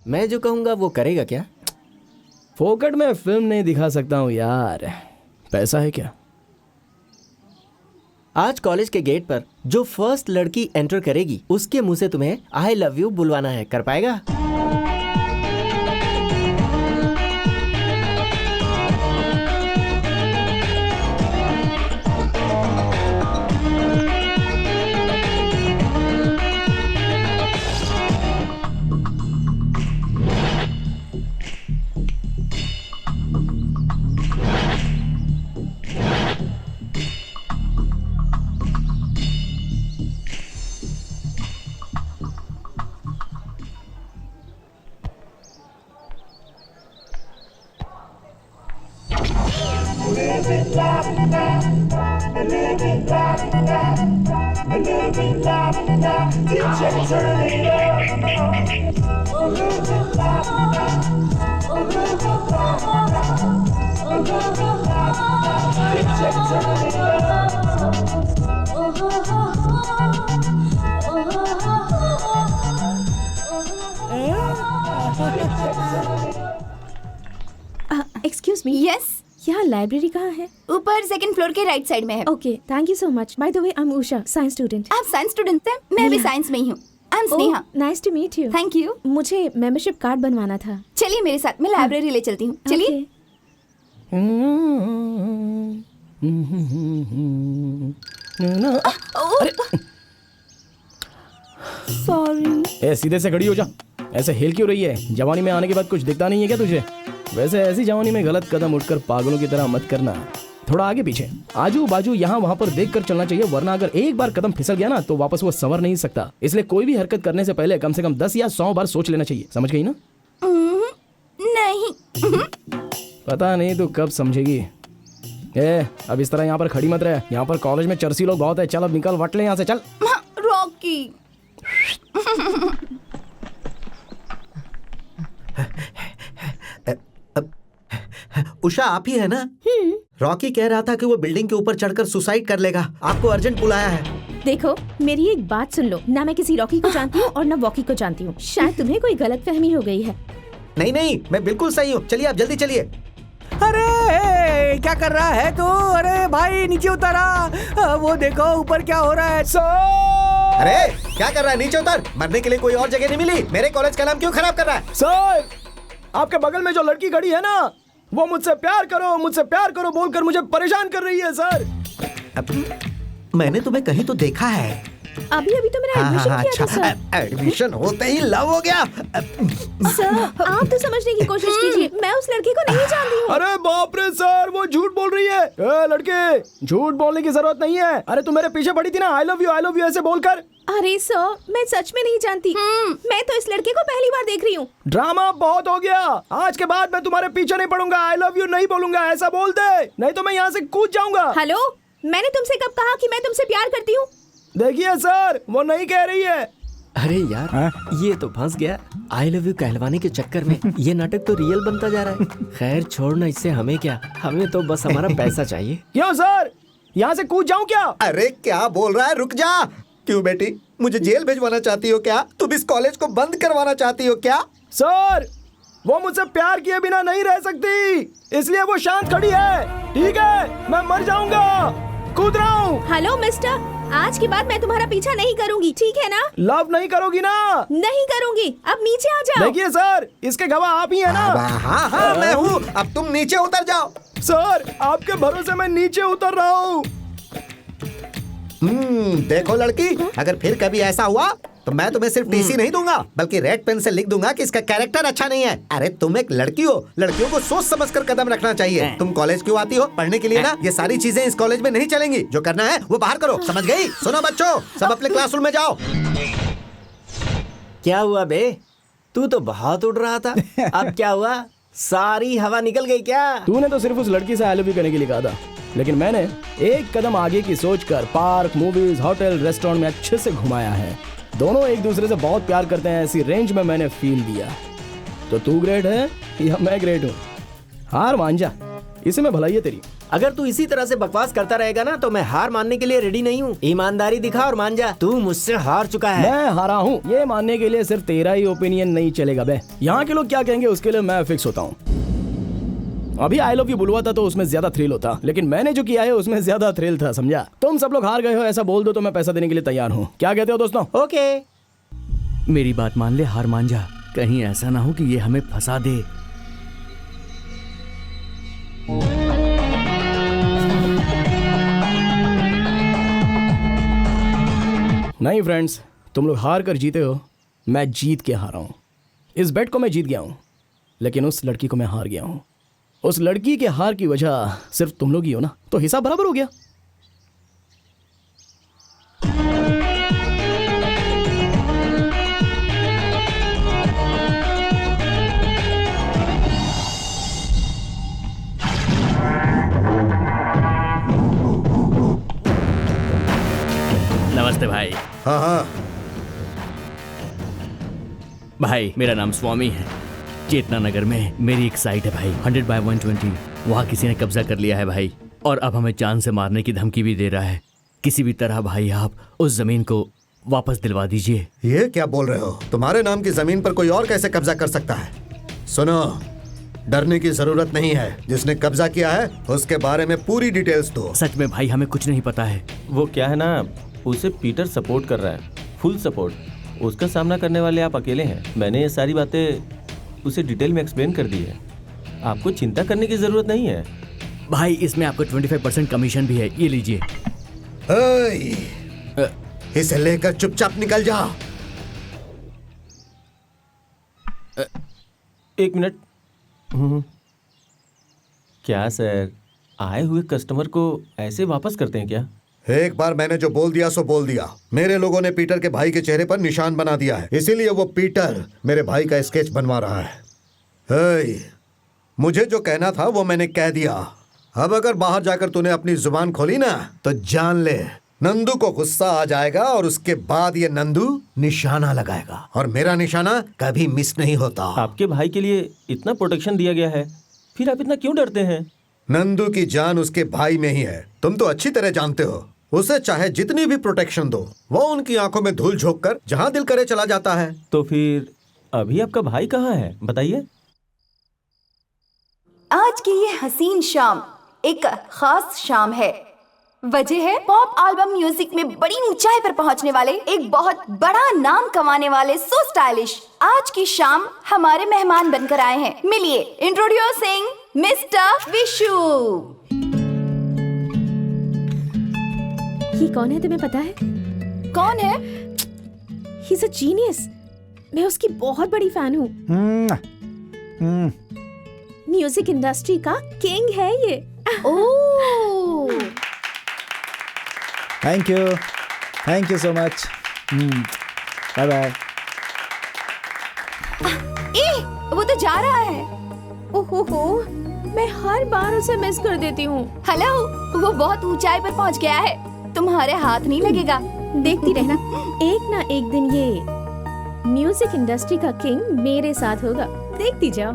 मैं जो कहूंगा वो करेगा क्या? फोकट में फिल्म नहीं दिखा सकता हूँ यार, पैसा है क्या? आज कॉलेज के गेट पर जो फर्स्ट लड़की एंटर करेगी उसके मुंह से तुम्हें आई लव यू बुलवाना है, कर पाएगा? Excuse me. यस, यहाँ लाइब्रेरी कहाँ है? ऊपर सेकंड फ्लोर के राइट साइड में है। Okay, thank you so much. By the way, I am Usha, science student. आप साइंस स्टूडेंट हैं? मैं भी साइंस में ही हूँ। I am Sneha. Nice to meet you. Thank you. मुझे मेंबरशिप कार्ड बनवाना था। चलिए मेरे साथ, मैं लाइब्रेरी ले चलती हूँ। चलिए। सॉरी। सीधे से खड़ी हो जा, ऐसे हिल क्यों रही है? जवानी में आने के बाद कुछ दिखता नहीं है क्या तुझे? वैसे ऐसी जवानी में गलत कदम उठकर पागलों की तरह मत करना, थोड़ा आगे पीछे, आजू बाजू, यहाँ वहाँ पर देख कर चलना चाहिए, वरना अगर एक बार कदम फिसल गया ना तो वापस वो संवर नहीं सकता। इसलिए कोई भी हरकत करने से पहले कम से कम 10 या 100 बार सोच लेना चाहिए, समझ गई ना? नहीं। पता नहीं तू कब समझेगी। अब इस तरह यहाँ पर खड़ी मत रहे, यहाँ पर कॉलेज में चर्सी लोग बहुत है। चल अब निकल, वट ले यहाँ से, चल। रॉकी। उषा आप ही है ना? रॉकी कह रहा था कि वो बिल्डिंग के ऊपर चढ़कर सुसाइड कर लेगा, आपको अर्जेंट बुलाया है। देखो, मेरी एक बात सुन लो, ना मैं किसी रॉकी को जानती हूँ और ना वॉकी को जानती हूँ। शायद तुम्हें कोई गलतफहमी हो गई है। नहीं नहीं, मैं बिल्कुल सही हूँ। चलिए आप जल्दी चलिए। अरे क्या कर रहा है तू? अरे भाई नीचे उतारा, वो देखो ऊपर क्या हो रहा है। अरे क्या कर रहा है? नीचे उतर, मरने के लिए कोई और जगह नहीं मिली? मेरे कॉलेज का नाम क्यों खराब कर रहा है? सर, आपके बगल में जो लड़की खड़ी है ना, वो मुझसे प्यार करो बोलकर मुझे परेशान कर रही है सर। मैंने तुम्हें कहीं तो देखा है। अभी तो मैंने एडमिशन किया था सर। एडमिशन होते ही लव हो गया। सर, आप तो समझने की कोशिश कीजिए, मैं उस लड़की को नहीं जानती हूँ। अरे बाप रे सर, वो झूठ बोल रही है। ए लड़के, झूठ बोलने की जरूरत नहीं है। अरे तू मेरे पीछे पड़ी थी ना, आई लव यू ऐसे बोलकर। अरे सर, मैं सच में नहीं जानती। मैं तो इस लड़के को पहली बार देख रही हूँ। ड्रामा बहुत हो गया, आज के बाद मैं तुम्हारे पीछे नहीं पड़ूंगा। आई लव यू नहीं बोलूंगा, ऐसा बोल दे, नहीं तो मैं यहाँ से कूद जाऊंगा। हेलो, मैंने तुमसे कब कहा कि मैं तुमसे प्यार करती हूँ? देखिए सर, वो नहीं कह रही है। अरे यार, ये तो फंस गया आई लव यू कहलवाने के चक्कर में। ये नाटक तो रियल बनता जा रहा है। खैर छोड़ना, इससे हमें क्या, हमें तो बस हमारा पैसा चाहिए। क्यों सर, यहाँ से कूद जाऊं क्या? अरे क्या बोल रहा है? रुक जा। क्यों बेटी, मुझे जेल भेजवाना चाहती हो क्या? तुम इस कॉलेज को बंद करवाना चाहती हो क्या? सर, वो मुझसे प्यार किए बिना नहीं रह सकती, इसलिए वो शांत खड़ी है। ठीक है, मैं मर जाऊंगा, कूद रहा हूँ। हेलो मिस्टर, आज के बाद मैं तुम्हारा पीछा नहीं करूंगी, ठीक है ना? लव नहीं करोगी ना? नहीं करूंगी, अब नीचे आ जाओ। देखिए सर, इसके गवाह आप ही है ना? हाँ मैं हूँ, अब तुम नीचे उतर जाओ। सर, आपके भरोसे मैं नीचे उतर रहा हूँ। देखो लड़की, अगर फिर कभी ऐसा हुआ तो मैं तुम्हें सिर्फ टीसी नहीं दूंगा, बल्कि रेड पेन से लिख दूंगा कि इसका कैरेक्टर अच्छा नहीं है। अरे तुम एक लड़की हो, लड़कियों को सोच समझकर कदम रखना चाहिए। तुम कॉलेज क्यों आती हो? पढ़ने के लिए ना। ये सारी चीजें इस कॉलेज में नहीं चलेंगी। जो करना है वो बाहर करो, समझ गई? सुनो बच्चों, सब अपने क्लासरूम में जाओ। क्या हुआ बे, तू तो बहुत उड़ रहा था, अब क्या हुआ? सारी हवा निकल गई क्या? तूने तो सिर्फ उस लड़की से आई लव यू करने के लिए कहा था, लेकिन मैंने एक कदम आगे की सोचकर पार्क, मूवीज, होटल, रेस्टोरेंट में अच्छे से घुमाया है। दोनों एक दूसरे से बहुत प्यार करते हैं, ऐसी रेंज में मैंने फील दिया। तो तू ग्रेट है या मैं ग्रेट हूँ? हार मान जा, इसी में भलाई है तेरी। अगर तू इसी तरह से बकवास करता रहेगा ना तो मैं हार मानने के लिए रेडी नहीं हूँ। ईमानदारी दिखा और मान जा, तू मुझसे हार चुका है। मैं हारा हूँ ये मानने के लिए सिर्फ तेरा ही ओपिनियन नहीं चलेगा बे। यहाँ के लोग क्या कहेंगे उसके लिए मैं फिक्स होता हूँ। अभी आई लव यू बुलवा था तो उसमें ज्यादा थ्रिल होता, लेकिन मैंने जो किया है उसमें ज्यादा थ्रिल था, समझा? तुम सब लोग हार गए हो ऐसा बोल दो तो मैं पैसा देने के लिए तैयार हूँ। क्या कहते हो दोस्तों? ओके, मेरी बात मान ले, हार मान जा। कहीं ऐसा ना हो कि ये हमें फंसा दे। नहीं फ्रेंड्स, तुम लोग हार कर जीते हो, मैं जीत के हारा हूं। इस बेट को मैं जीत गया हूं, लेकिन उस लड़की को मैं हार गया हूं। उस लड़की के हार की वजह सिर्फ तुम लोग ही हो ना, तो हिसाब बराबर हो गया। नमस्ते भाई। हाँ हाँ, भाई मेरा नाम स्वामी है। चेतना नगर में मेरी एक साइट है भाई, 100/120। वहाँ किसी ने कब्जा कर लिया है भाई, और अब हमें जान से मारने की धमकी भी दे रहा है। किसी भी तरह भाई आप उस जमीन को वापस दिलवा दीजिए। ये क्या बोल रहे हो? तुम्हारे नाम की जमीन पर कोई और कैसे कब्जा कर सकता है? सुनो, डरने की जरूरत नहीं है। जिसने कब्जा किया है उसके बारे में पूरी डिटेल्स दो। सच में भाई हमें कुछ नहीं पता है। वो क्या है ना, उसे पीटर सपोर्ट कर रहा है, फुल सपोर्ट। उसका सामना करने वाले आप अकेले हैं। मैंने ये सारी बातें उसे डिटेल में एक्सप्लेन कर दी है। आपको चिंता करने की जरूरत नहीं है भाई। इसमें आपको 25% कमीशन भी है, ये लीजिए। इसे लेकर चुपचाप निकल जाओ। 1 मिनट। क्या सर, आए हुए कस्टमर को ऐसे वापस करते हैं क्या? एक बार मैंने जो बोल दिया सो बोल दिया। मेरे लोगों ने पीटर के भाई के चेहरे पर निशान बना दिया है, इसीलिए वो पीटर मेरे भाई का स्केच बनवा रहा है। मुझे जो कहना था वो मैंने कह दिया। अब अगर बाहर जाकर तूने अपनी जुबान खोली ना तो जान ले, नंदू को गुस्सा आ जाएगा और उसके बाद ये नंदू निशाना लगाएगा, और मेरा निशाना कभी मिस नहीं होता। आपके भाई के लिए इतना प्रोटेक्शन दिया गया है, फिर आप इतना क्यों डरते हैं? नंदू की जान उसके भाई में ही है, तुम तो अच्छी तरह जानते हो। उसे चाहे जितनी भी प्रोटेक्शन दो, वो उनकी आंखों में धूल झोंक कर जहां दिल करे चला जाता है। तो फिर अभी आपका भाई कहाँ है, बताइए। आज की ये हसीन शाम एक खास शाम है। वजह है पॉप एल्बम म्यूजिक में बड़ी ऊंचाई पर पहुंचने वाले, एक बहुत बड़ा नाम कमाने वाले, सो स्टाइलिश। आज की शाम हमारे मेहमान बनकर आए हैं। मिलिए, इंट्रोड्यूसिंग मिस्टर विशु। ये कौन है तुम्हें पता है? कौन है? He is a genius. मैं उसकी बहुत बड़ी फैन हूँ। म्यूजिक इंडस्ट्री का किंग है ये। Oh, thank you so much. Bye bye. वो तो जा रहा है। ओहो, मैं हर बार उसे मिस कर देती हूँ। हेलो, वो बहुत ऊंचाई पर पहुंच गया है, तुम्हारे हाथ नहीं लगेगा। देखती रहना, एक ना एक दिन ये म्यूजिक इंडस्ट्री का किंग मेरे साथ होगा। देखती जाओ।